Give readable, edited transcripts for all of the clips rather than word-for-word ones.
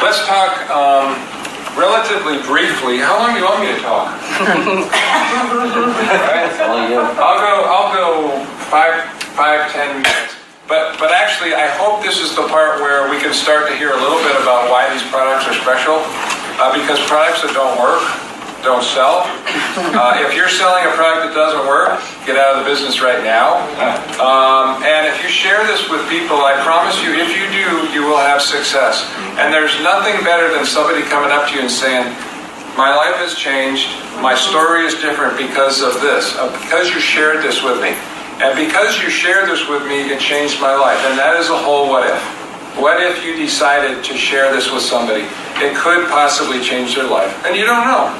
Let's talk relatively briefly. How long do you want me to talk? Right? I'll go 5-10 minutes. But actually, I hope this is the part where we can start to hear a little bit about why these products are special. Because products that don't work don't sell. If you're selling a product that doesn't work, get out of the business right now. And if you share this with people, I promise you, if you do, you will have success. And there's nothing better than somebody coming up to you and saying, my life has changed, my story is different because of this, because you shared this with me. And because you shared this with me, it changed my life. And that is a whole what if. What if you decided to share this with somebody? It could possibly change their life. And you don't know.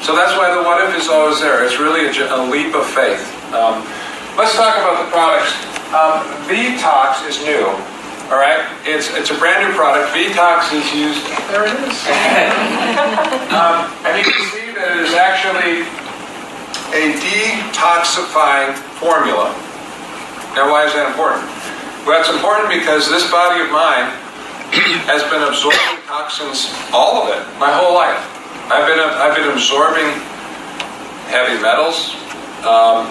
So that's why the what if is always there. It's really a leap of faith. Let's talk about the products. Vtox is new. All right? It's a brand new product. Vtox is used... There it is. And you can see that it is actually a detoxifying formula. Now, why is that important? Well, it's important because this body of mine has been absorbing toxins, all of it, my whole life. I've been absorbing heavy metals, not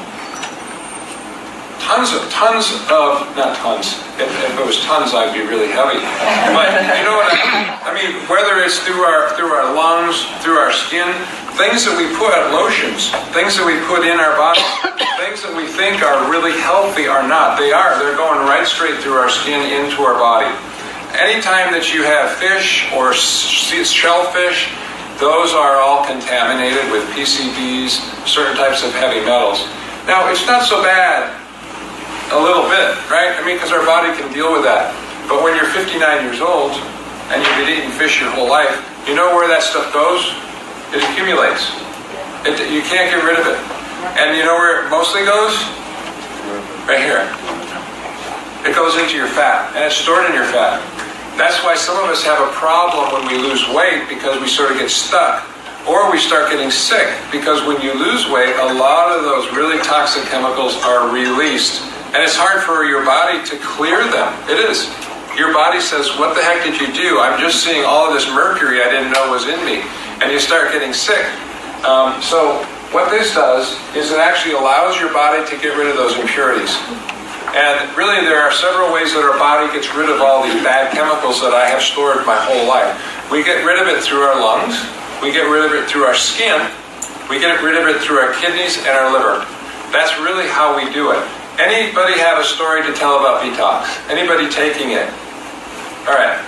tons. If it was tons, I'd be really heavy. But you know what I mean? Whether it's through our lungs, through our skin, things that we put, lotions, things that we put in our body, things that we think are really healthy are not. They are. They're going right straight through our skin into our body. Anytime that you have fish or shellfish, those are all contaminated with PCBs, certain types of heavy metals. Now, it's not so bad a little bit, right? I mean, because our body can deal with that. But when you're 59 years old and you've been eating fish your whole life, you know where that stuff goes? It accumulates. You can't get rid of it. And you know where it mostly goes? Right here. It goes into your fat, and it's stored in your fat. That's why some of us have a problem when we lose weight, because we sort of get stuck. Or we start getting sick, because when you lose weight, a lot of those really toxic chemicals are released. And it's hard for your body to clear them. It is. Your body says, what the heck did you do? I'm just seeing all of this mercury I didn't know was in me. And you start getting sick. So what this does is it actually allows your body to get rid of those impurities. And really there are several ways that our body gets rid of all these bad chemicals that I have stored my whole life. We get rid of it through our lungs. We get rid of it through our skin. We get rid of it through our kidneys and our liver. That's really how we do it. Anybody have a story to tell about Vtox? Anybody taking it? All right.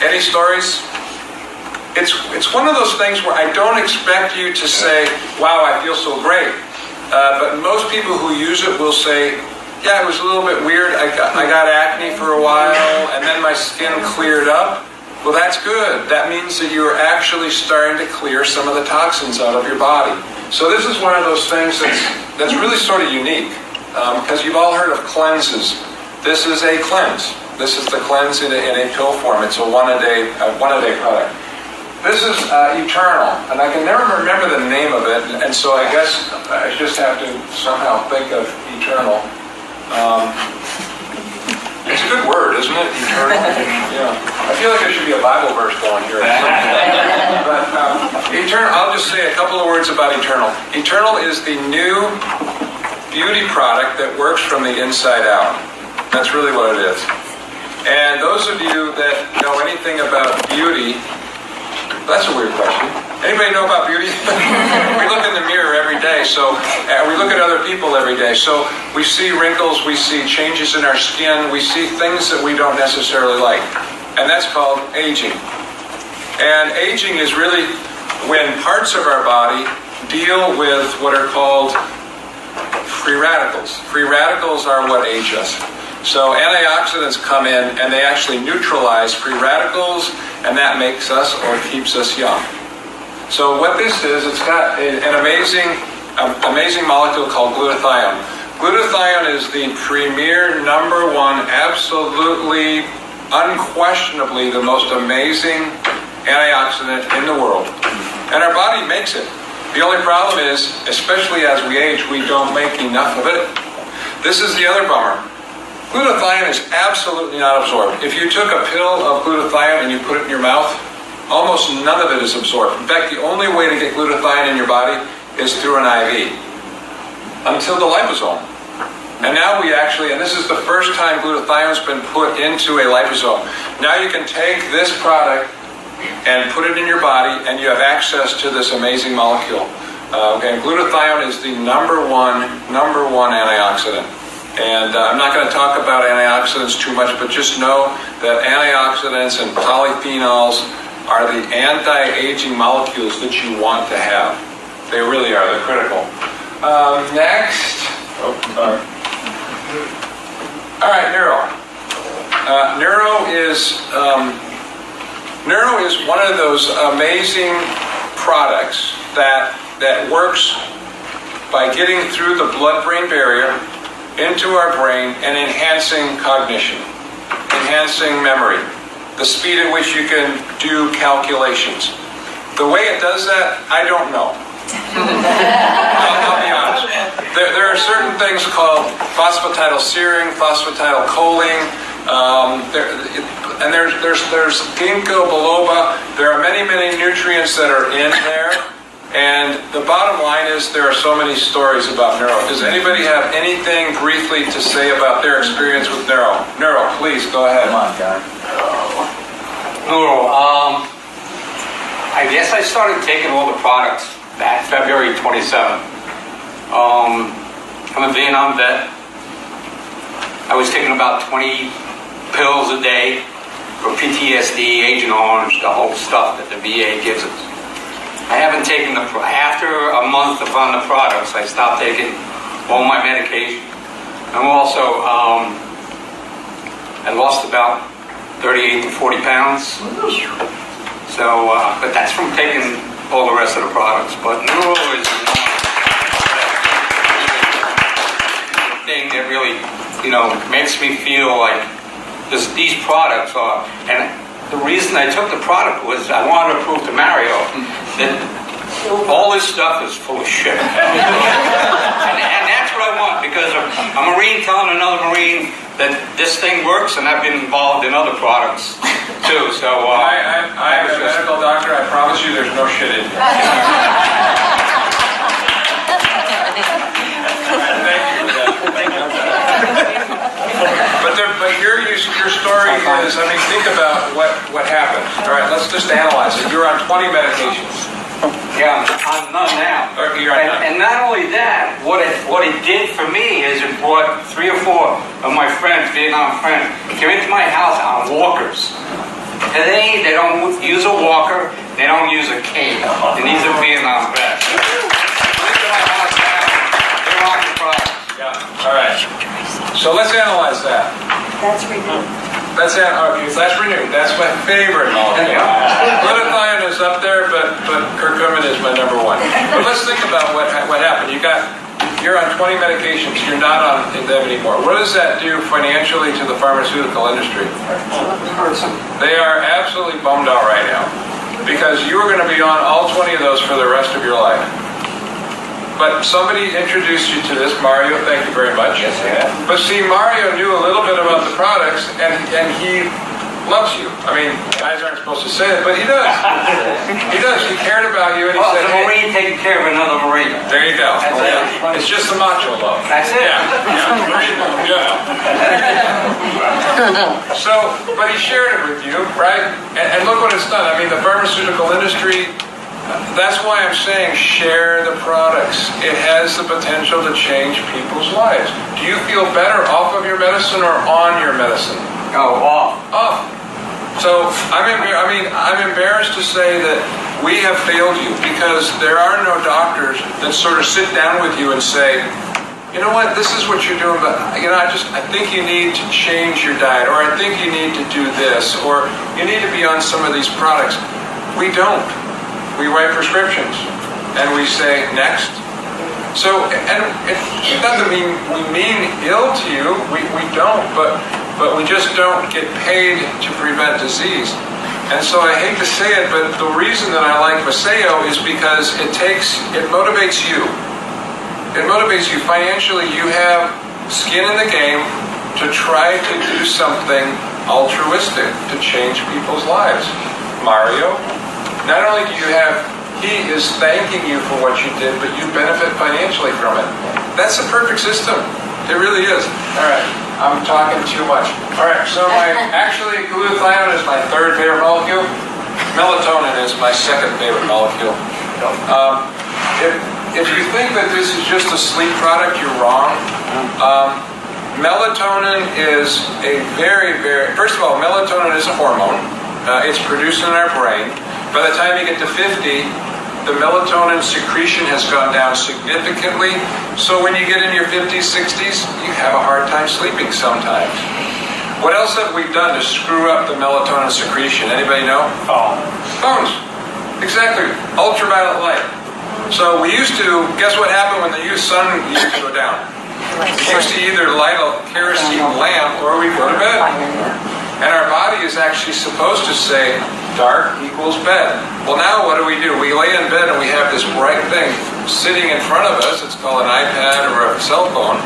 Any stories? It's one of those things where I don't expect you to say, wow, I feel so great. But most people who use it will say, yeah, it was a little bit weird. I got acne for a while, and then my skin cleared up. Well, that's good. That means that you're actually starting to clear some of the toxins out of your body. So this is one of those things that's really sort of unique, because you've all heard of cleanses. This is a cleanse. This is the cleanse in a pill form. It's a one-a-day product. This is Eternal, and I can never remember the name of it, and so I guess I just have to somehow think of Eternal. It's a good word, isn't it? Eternal. Yeah. I feel like there should be a Bible verse going here. But Eternal. I'll just say a couple of words about Eternal. Eternal is the new beauty product that works from the inside out. That's really what it is. And those of you that know anything about beauty, that's a weird question. Anybody know about beauty? We look in the mirror every day, so we look at other people every day. So we see wrinkles, we see changes in our skin, we see things that we don't necessarily like. And that's called aging. And aging is really when parts of our body deal with what are called free radicals. Free radicals are what age us. So antioxidants come in and they actually neutralize free radicals, and that makes us or keeps us young. So what this is, it's got an amazing molecule called glutathione. Glutathione is the premier, number one, absolutely, unquestionably the most amazing antioxidant in the world. And our body makes it. The only problem is, especially as we age, we don't make enough of it. This is the other bummer. Glutathione is absolutely not absorbed. If you took a pill of glutathione, and you put it in your mouth, almost none of it is absorbed. In fact, the only way to get glutathione in your body is through an IV, until the liposome. And now we actually, and this is the first time glutathione's been put into a liposome. Now you can take this product and put it in your body, and you have access to this amazing molecule. And glutathione is the number one antioxidant. And I'm not going to talk about antioxidants too much, but just know that antioxidants and polyphenols are the anti-aging molecules that you want to have. They really are. They're critical. Next. All right, neuro. Neuro is one of those amazing products that works by getting through the blood-brain barrier into our brain and enhancing cognition, enhancing memory, the speed at which you can do calculations. The way it does that, I don't know. I'll be honest. There are certain things called phosphatidylserine, phosphatidylcholine, and there's ginkgo biloba. There are many nutrients that are in there. And the bottom line is there are so many stories about neuro. Does anybody have anything briefly to say about their experience with neuro? Neuro, please, go ahead. Come on, guy. Neuro, I guess I started taking all the products back February 27th. I'm a Vietnam vet. I was taking about 20 pills a day for PTSD, Agent Orange, the whole stuff that the VA gives us. I haven't taken after a month of on the products, I stopped taking all my medication. I'm also, I lost about 38 to 40 pounds. So, but that's from taking all the rest of the products. But neuro is the thing that really, makes me feel like these products are, and the reason I took the product was I wanted to prove to Mario that all this stuff is full of shit. and that's what I want, because a Marine telling another Marine that this thing works, and I've been involved in other products too. So I'm a medical doctor. I promise you there's no shit in here. Thank you. But your story is, think about what happened. All right, let's just analyze it. You're on 20 medications. Yeah, I'm none now. Okay, you're on none. And not only that, what it did for me is it brought 3 or 4 of my friends, Vietnam friends, came into my house on walkers. Today, they don't use a walker, they don't use a cane. And these are Vietnam vets. Come into my house now, they're rocking products. Yeah, all right. So let's analyze that. That's renewed. That's renewed. That's my favorite molecule. Glutathione is up there, but curcumin is my number one. But let's think about what happened. You're on 20 medications. You're not on them anymore. What does that do financially to the pharmaceutical industry? They are absolutely bummed out right now, because you are going to be on all 20 of those for the rest of your life. But somebody introduced you to this, Mario. Thank you very much. Yes, I have. But see, Mario knew a little bit about the products, and he loves you. Guys aren't supposed to say it, but he does. He does. He cared about you, and he Well, said, the Marine taking care of another Marine. There you go. That's it. It's just the macho love. That's it. Yeah. So, but he shared it with you, right? And look what it's done. The pharmaceutical industry. That's why I'm saying share the products. It has the potential to change people's lives. Do you feel better off of your medicine or on your medicine? Oh, off. Off. So I'm embarrassed to say that we have failed you, because there are no doctors that sort of sit down with you and say, you know what, this is what you're doing, but I think you need to change your diet, or I think you need to do this, or you need to be on some of these products. We don't. We write prescriptions, and we say, next. So, and it doesn't mean we mean ill to you. We don't, but we just don't get paid to prevent disease. And so I hate to say it, but the reason that I like Maseo is because it motivates you. It motivates you financially. You have skin in the game to try to do something altruistic to change people's lives. Mario, not only do you have, he is thanking you for what you did, but you benefit financially from it. That's the perfect system. It really is. All right, I'm talking too much. All right, so actually glutathione is my third favorite molecule. Melatonin is my second favorite molecule. If you think that this is just a sleep product, you're wrong. Melatonin is a first of all, melatonin is a hormone. It's produced in our brain. By the time you get to 50, the melatonin secretion has gone down significantly. So when you get in your 50s, 60s, you have a hard time sleeping sometimes. What else have we done to screw up the melatonin secretion? Anybody know? Phones. Exactly. Ultraviolet light. So we used to, guess what happened when the sun used to go down? We used to either light a kerosene lamp or we'd go to bed. And our body is actually supposed to say, dark equals bed. Well, now what do? We lay in bed and we have this bright thing sitting in front of us. It's called an iPad or a cell phone.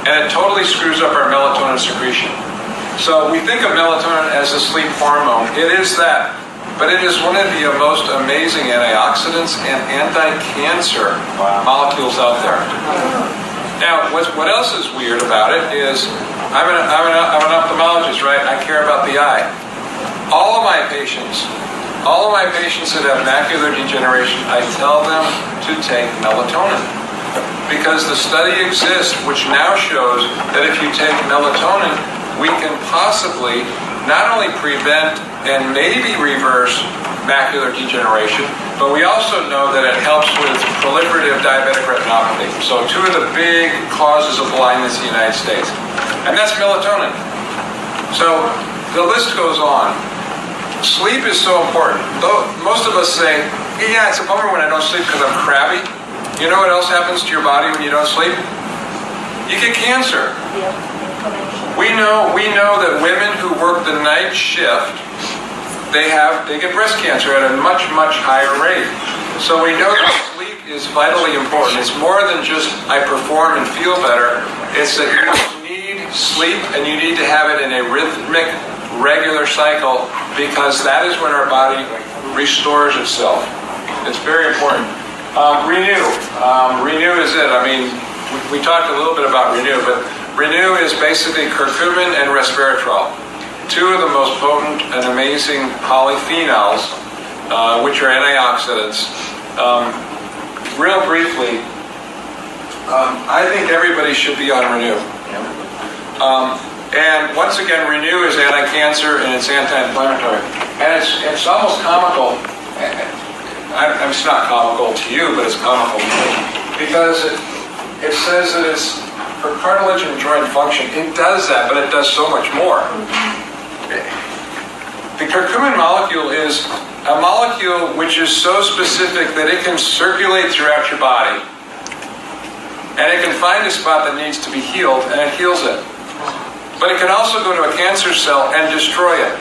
And it totally screws up our melatonin secretion. So we think of melatonin as a sleep hormone. It is that. But it is one of the most amazing antioxidants and anti-cancer molecules out there. Now, what else is weird about it is, I'm an ophthalmologist, right? I care about the eye. All of my patients that have macular degeneration, I tell them to take melatonin. Because the study exists which now shows that if you take melatonin, we can possibly not only prevent and maybe reverse macular degeneration, but we also know that it helps with proliferative diabetic retinopathy. So two of the big causes of blindness in the United States. And that's melatonin. So the list goes on. Sleep is so important. Though most of us say, yeah, it's a bummer when I don't sleep because I'm crabby. You know what else happens to your body when you don't sleep? You get cancer. We know that women who work the night shift, they get breast cancer at a much, much higher rate. So we know that sleep is vitally important. It's more than just I perform and feel better. It's that you need sleep and you need to have it in a rhythmic, regular cycle, because that is when our body restores itself. It's very important. Renew. Renew is it. I mean, we talked a little bit about Renew, but Renew is basically curcumin and resveratrol, two of the most potent and amazing polyphenols, which are antioxidants. Real briefly, I think everybody should be on Renew. And once again, Renew is anti-cancer and it's anti-inflammatory. And it's almost comical. It's not comical to you, but it's comical to me. Because it says that it's for cartilage and joint function. It does that, but it does so much more. The curcumin molecule is a molecule which is so specific that it can circulate throughout your body. And it can find a spot that needs to be healed, and it heals it. But it can also go to a cancer cell and destroy it.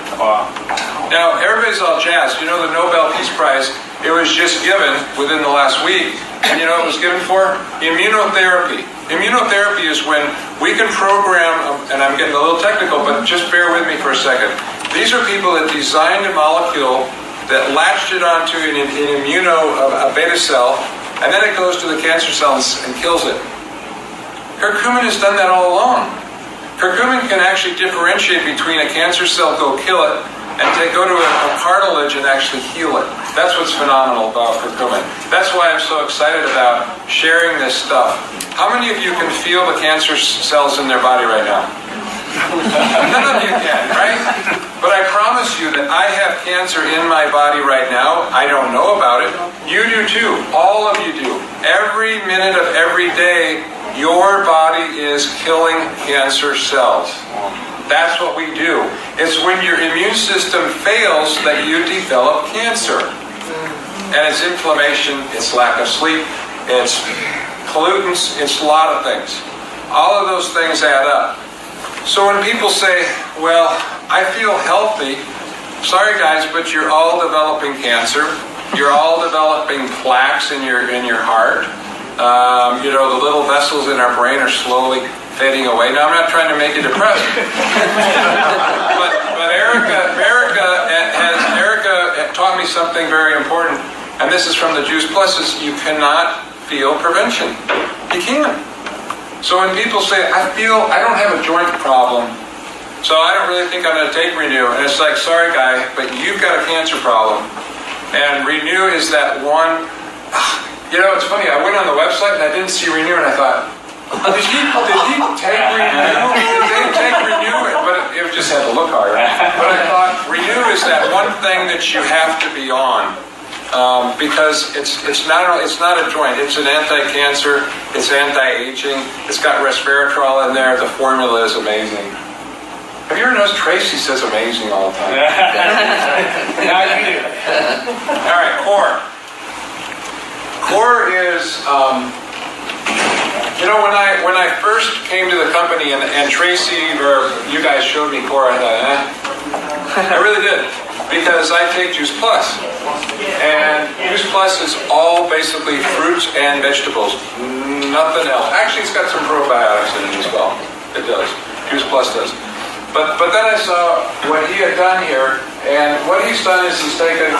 Now, everybody's all jazzed. You know the Nobel Peace Prize, it was just given within the last week. And you know what it was given for? Immunotherapy. Immunotherapy is when we can program, and I'm getting a little technical, but just bear with me for a second. These are people that designed a molecule that latched it onto an a beta cell, and then it goes to the cancer cells and kills it. Curcumin has done that all along. Curcumin can actually differentiate between a cancer cell, go kill it, and go to a cartilage and actually heal it. That's what's phenomenal about curcumin. That's why I'm so excited about sharing this stuff. How many of you can feel the cancer cells in their body right now? None of you can, right? But I promise you that I have cancer in my body right now. I don't know about it. You do too. All of you do. Every minute of every day, your body is killing cancer cells. That's what we do. It's when your immune system fails that you develop cancer. And it's inflammation, it's lack of sleep, it's pollutants, it's a lot of things. All of those things add up. So when people say, well, I feel healthy, sorry guys, but you're all developing cancer. You're all developing plaques in your heart. The little vessels in our brain are slowly fading away. Now, I'm not trying to make you depressed, but Erica taught me something very important, and this is from the Juice Plus, is you cannot feel prevention. You can't. So when people say, I don't have a joint problem, so I don't really think I'm going to take Renew, and it's like, sorry guy, but you've got a cancer problem. And Renew is that one, it's funny, I went on the website and I didn't see Renew, and I thought, did he take Renew? Did they take Renew? But it just had to look hard. But I thought, Renew is that one thing that you have to be on. Because it's not a joint. It's an anti-cancer. It's anti-aging. It's got resveratrol in there. The formula is amazing. Have you ever noticed Tracy says amazing all the time? Now you do. All right, Core. Core is, when I first came to the company and Tracy or you guys showed me Core, I thought, I really did. Because I take Juice Plus. And Juice Plus is all basically fruits and vegetables. Nothing else. Actually, it's got some probiotics in it as well. It does. Juice Plus does. But then I saw what he had done here, and what he's done is he's taken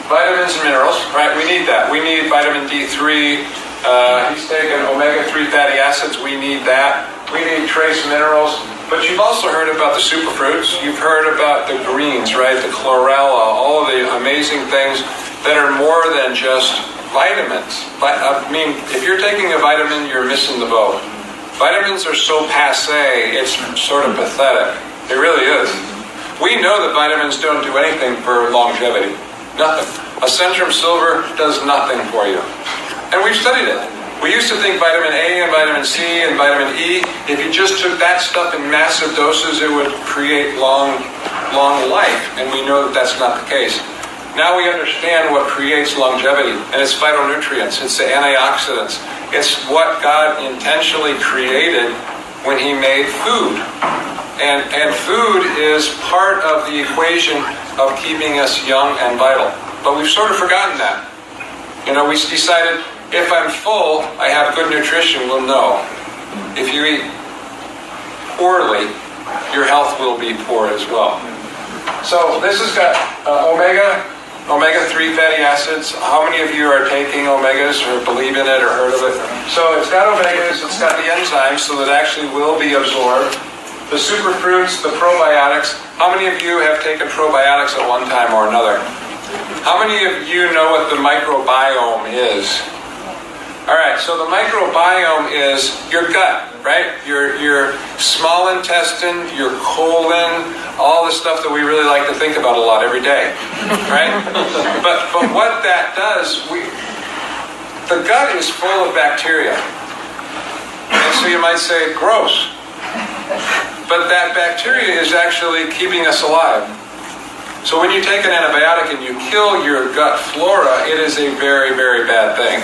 vitamins and minerals, right? We need that. We need vitamin D3. He's taken omega-3 fatty acids. We need that. We need trace minerals. But you've also heard about the superfruits. You've heard about the greens, right? The chlorella, all of the amazing things that are more than just vitamins. But I mean, if you're taking a vitamin, you're missing the boat. Vitamins are so passé, it's sort of pathetic. It really is. We know that vitamins don't do anything for longevity. Nothing. A Centrum Silver does nothing for you. And we've studied it. We used to think vitamin A and vitamin C and vitamin E, if you just took that stuff in massive doses, it would create long life. And we know that that's not the case. Now we understand what creates longevity, and it's phytonutrients, it's the antioxidants. It's what God intentionally created when He made food. And food is part of the equation of keeping us young and vital. But we've sort of forgotten that. We decided, if I'm full, I have good nutrition. Well, no. If you eat poorly, your health will be poor as well. So this has got omega-3 fatty acids. How many of you are taking omegas or believe in it or heard of it? So it's got omegas, it's got the enzymes, so that it actually will be absorbed. The superfruits, the probiotics. How many of you have taken probiotics at one time or another? How many of you know what the microbiome is? All right, so the microbiome is your gut, right? Your small intestine, your colon, all the stuff that we really like to think about a lot every day, right? But what that does, the gut is full of bacteria. And so you might say, gross. But that bacteria is actually keeping us alive. So when you take an antibiotic and you kill your gut flora, it is a very, very bad thing.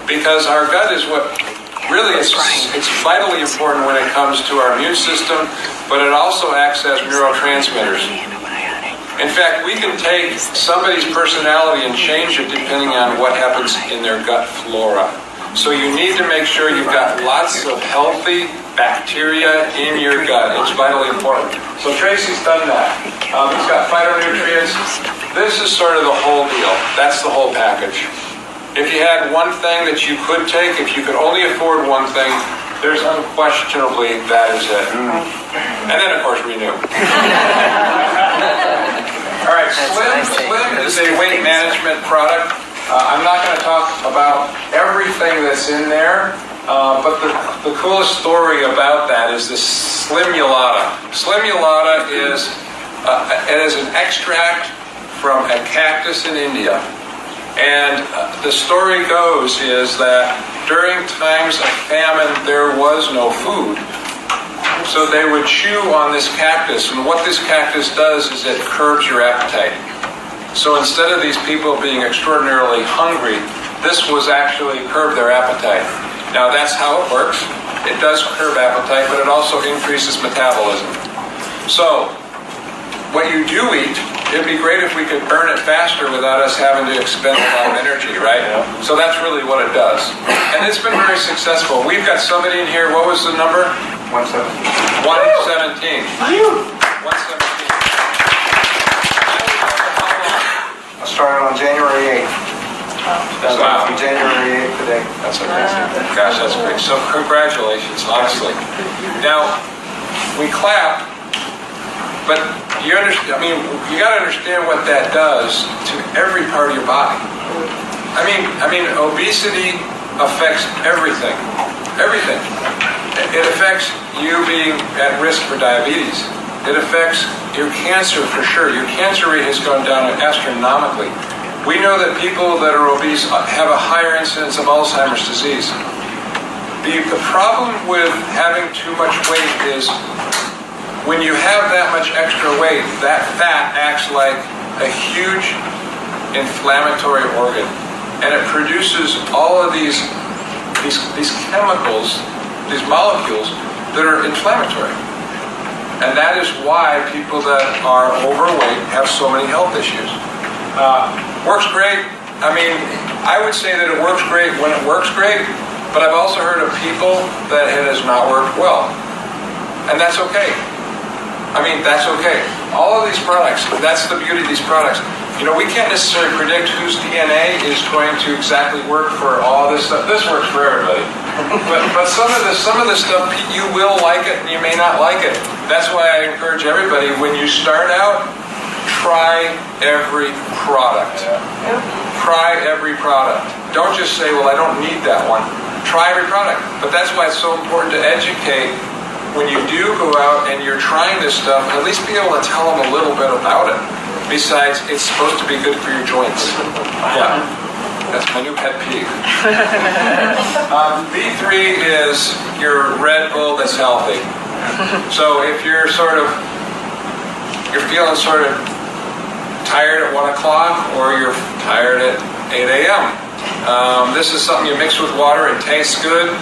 Because our gut is what really it's vitally important when it comes to our immune system, but it also acts as neurotransmitters. In fact, we can take somebody's personality and change it depending on what happens in their gut flora. So you need to make sure you've got lots of healthy bacteria in your gut. It's vitally important. So Tracy's done that. He's got phytonutrients. This is sort of the whole deal. That's the whole package. If you had one thing that you could take, if you could only afford one thing, there's unquestionably that is it. And then, of course, Renew. All right, Slim is a weight management product. I'm not going to talk about everything that's in there, but the coolest story about that is the Slimulata. Slimulata is an extract from a cactus in India. And the story goes is that during times of famine, there was no food. So they would chew on this cactus, and what this cactus does is it curbs your appetite. So instead of these people being extraordinarily hungry, this was actually curb their appetite. Now that's how it works. It does curb appetite, but it also increases metabolism. So what you do eat, it'd be great if we could burn it faster without us having to expend a lot of energy, right? So that's really what it does. And it's been very successful. We've got somebody in here, what was the number? 117. 117. 117. Started on January 8th. Wow. From January 8th today. That's amazing. Gosh, that's great. So congratulations, honestly. Now, we clap, but you understand, I mean, you got to understand what that does to every part of your body. I mean, obesity affects everything. Everything. It affects you being at risk for diabetes. It affects your cancer for sure. Your cancer rate has gone down astronomically. We know that people that are obese have a higher incidence of Alzheimer's disease. The problem with having too much weight is when you have that much extra weight, that fat acts like a huge inflammatory organ. And it produces all of these chemicals, these molecules that are inflammatory. And that is why people that are overweight have so many health issues. Works great. I mean, I would say that it works great when it works great, but I've also heard of people that it has not worked well. And that's okay. I mean, that's okay. All of these products, that's the beauty of these products. You know, we can't necessarily predict whose DNA is going to exactly work for all this stuff. This works for everybody. But some of the stuff, you will like it and you may not like it. That's why I encourage everybody, when you start out, try every product. Try every product. Don't just say, well, I don't need that one. Try every product. But that's why it's so important to educate. When you do go out and you're trying this stuff, at least be able to tell them a little bit about it. Besides, it's supposed to be good for your joints. Yeah, that's my new pet peeve. B3 is your Red Bull that's healthy. So if you're feeling sort of tired at 1 o'clock or you're tired at 8 a.m., this is something you mix with water. It tastes good.